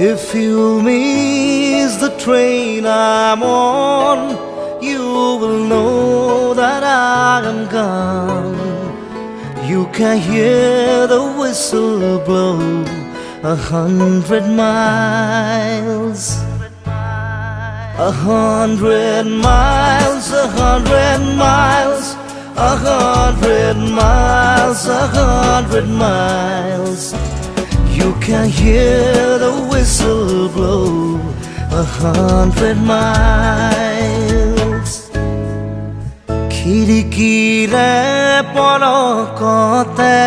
If you miss the train I'm on, you will know that I am gone. You can hear the whistle blow 100 miles. 100 miles, 100 miles, 100 miles, 100 miles. You can hear the whistle blow 100 miles. খিৰিকীৰে পলকতে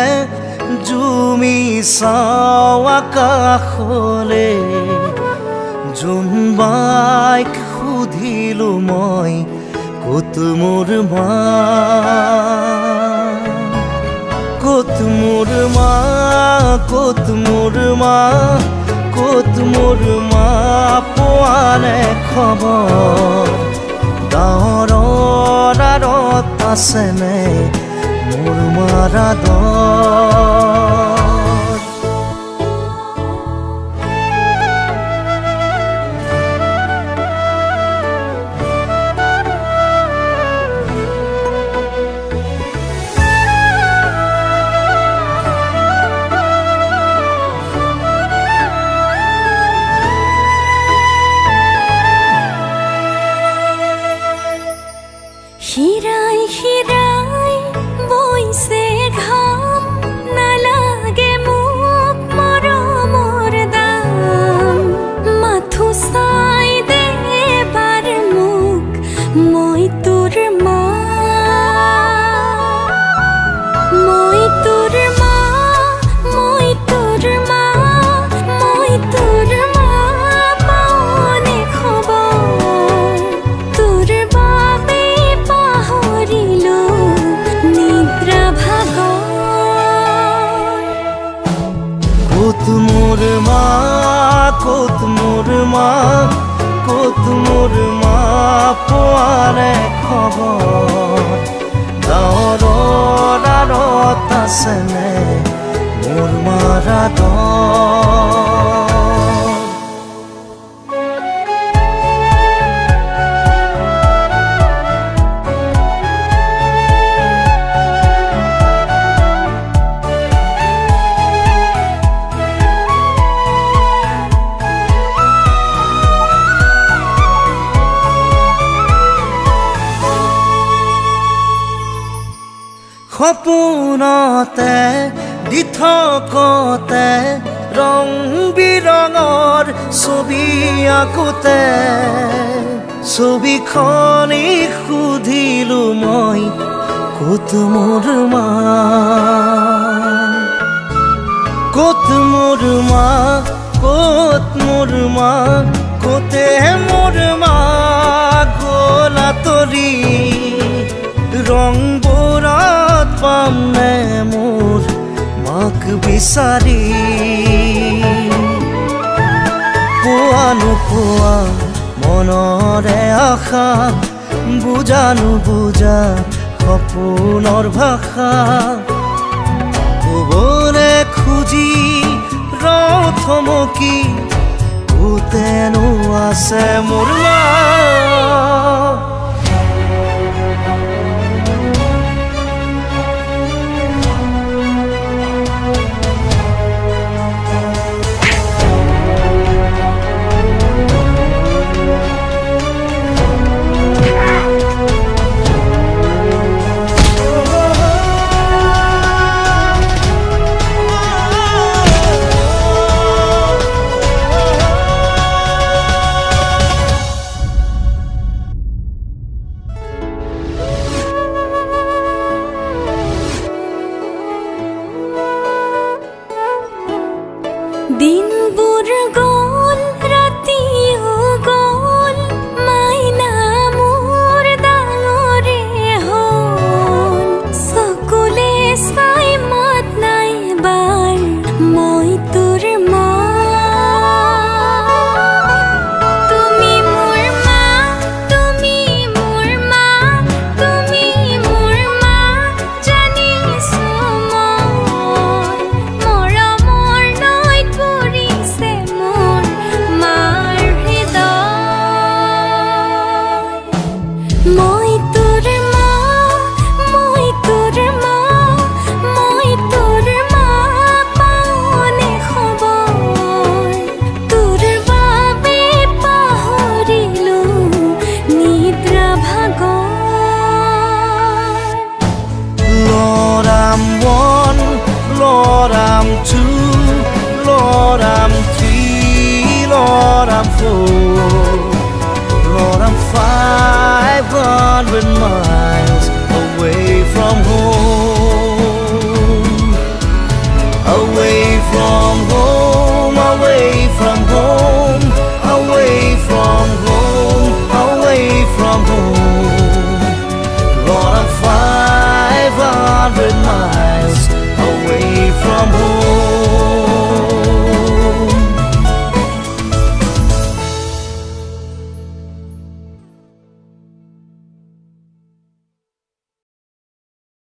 জুমি চাওঁ আকাশলে। জোনবাইক সুধিলো মই ক'ত মোৰ মা, ক'ত মোৰ মা, ক'ত মোৰ মা, ক'ত মোৰ মা, পোৱা নাই খবৰ। গাঁৱৰ আঁৰত আছেনে মোৰ মাৰ আদৰ। শিৰাই শিৰাই বৈছে ঘাম, নালাগে মোক মৰমৰ দাম। মাথো চাই দে এবাৰ মোক, মই তোৰ মা, মই তোৰ মা, মই তোৰ মা, মই তোৰ মা, পাওনে খবৰ তোৰ বাবে পাহৰিলো নিদ্ৰা ভাগৰ। ক'ত মোৰ মা, ক'ত মোৰ মা, ক'ত মোৰ মা, পোৱা নাই খবৰ। গাঁৱৰ আঁৰত আছেনে মোৰ মাৰ আদৰ। সপোনতে দি থকতে ৰং বিৰঙৰ ছবি আঁকোতে, ছবিখনি সুধিলো মই ক'ত মোৰ মা, ক'ত মোৰ মা, ক'ত মোৰ মা, ক'তে মোৰ মা গ'ল আঁতৰি। ৰংবোৰত পাম নে মোৰ মাক বিচাৰি। পোৱা নোপোৱা মনৰে আশা, বুজা নুবুজা সপোনৰ ভাষা। ক'বলে খুজি থমকি, ক'তেনো আছে মোৰ মা। from home, away from home, away from home, away from home. Lord, I'm far